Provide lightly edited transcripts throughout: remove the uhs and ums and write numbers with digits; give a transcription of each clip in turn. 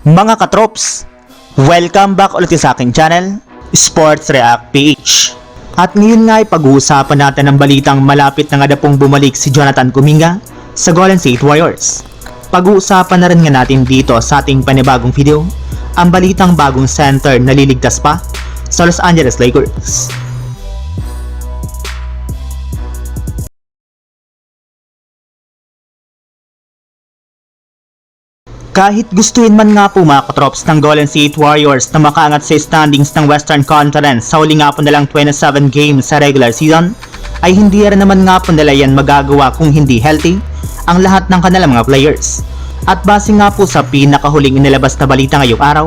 Mga katrops, welcome back ulit sa aking channel, Sports React PH. At ngayon nga ay pag-uusapan natin ang balitang malapit na nga na pong bumalik si Jonathan Kuminga sa Golden State Warriors. Pag-uusapan na rin nga natin dito sa ating panibagong video, ang balitang bagong center na liligtas pa sa Los Angeles Lakers. Kahit gustuin man nga po mga katrops ng Golden State Warriors na makaangat sa standings ng Western Conference sa huli nga po nalang 27 games sa regular season, ay hindi rin naman nga po nila yan magagawa kung hindi healthy ang lahat ng kanilang mga players. At base nga po sa pinakahuling inilabas na balita ngayong araw,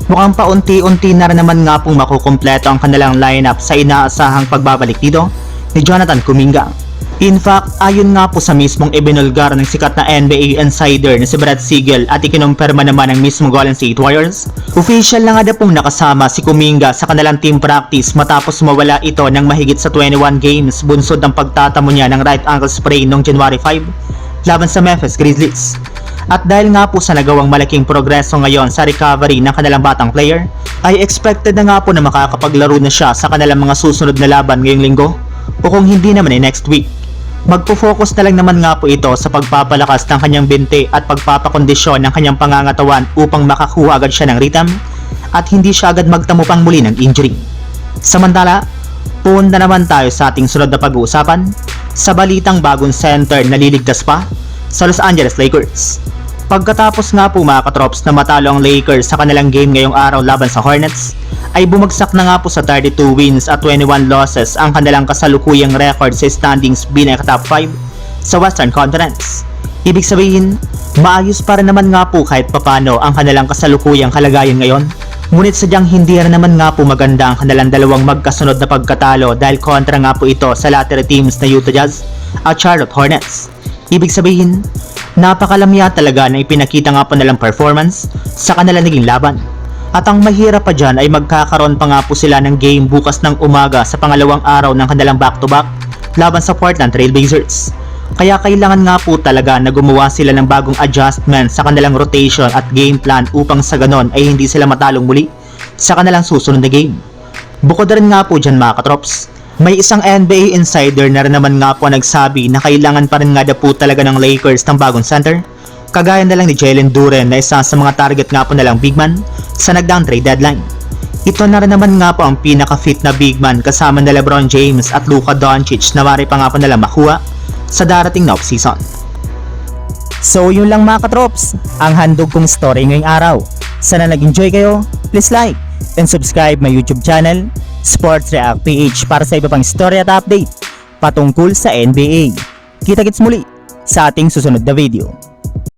mukhang paunti-unti na rin naman nga pong makukumpleto ang kanilang lineup sa inaasahang pagbabalik dito ni Jonathan Kuminga. In fact, ayon nga po sa mismong ibinulgar ng sikat na NBA insider na si Brad Siegel at ikinumpirma naman ng mismong Golden State Warriors, official na nga na pong nakasama si Kuminga sa kanilang team practice matapos mawala ito ng mahigit sa 21 games bunsod ng pagtatamo niya ng right ankle sprain noong January 5 laban sa Memphis Grizzlies. At dahil nga po sa nagawang malaking progreso ngayon sa recovery ng kanilang batang player, ay expected na nga po na makakapaglaro na siya sa kanilang mga susunod na laban ngayong linggo o kung hindi naman ay next week. Magpo-focus na lang naman nga po ito sa pagpapalakas ng kanyang binti at pagpapakondisyon ng kanyang pangangatawan upang makakuha agad siya ng rhythm at hindi siya agad magtamo pang muli ng injury. Samantala, punta naman tayo sa ating sunod na pag-uusapan sa balitang bagong center na liligtas pa sa Los Angeles Lakers. Pagkatapos nga po mga katrops na matalo ang Lakers sa kanilang game ngayong araw laban sa Hornets, ay bumagsak na nga po sa 32 wins at 21 losses ang kanilang kasalukuyang record sa standings bilang top 5 sa Western Conference. Ibig sabihin, maayos pa rin naman nga po kahit papano ang kanilang kasalukuyang kalagayan ngayon, ngunit sadyang hindi rin naman nga po maganda ang kanilang dalawang magkasunod na pagkatalo dahil kontra nga po ito sa latter teams na Utah Jazz at Charlotte Hornets. Ibig sabihin, napakalamya talaga na ipinakita nga po nilang performance sa kanilang naging laban. At ang mahirap pa dyan ay magkakaroon pa nga po sila ng game bukas ng umaga sa pangalawang araw ng kanilang back-to-back laban sa Portland Trail Blazers. Kaya kailangan nga po talaga na gumawa sila ng bagong adjustment sa kanilang rotation at game plan upang sa ganon ay hindi sila matalong muli sa kanilang susunod na game. Bukod rin nga po dyan mga katrops, may isang NBA insider na rin naman nga po nagsabi na kailangan pa rin nga po talaga ng Lakers ng bagong center, kagaya na lang ni Jalen Duren na isa sa mga target nga po nalang big man sa nagdaang trade deadline. Ito na rin naman nga po ang pinaka-fit na big man kasama na LeBron James at Luka Doncic na wari pa nga po nalang makuha sa darating na off-season. So yun lang mga katrops, ang handog kong story ngayong araw. Sana nag-enjoy kayo, please like and subscribe my YouTube channel, Sports React PH, para sa iba pang story at update patungkol sa NBA. Kita-kits muli sa ating susunod na video.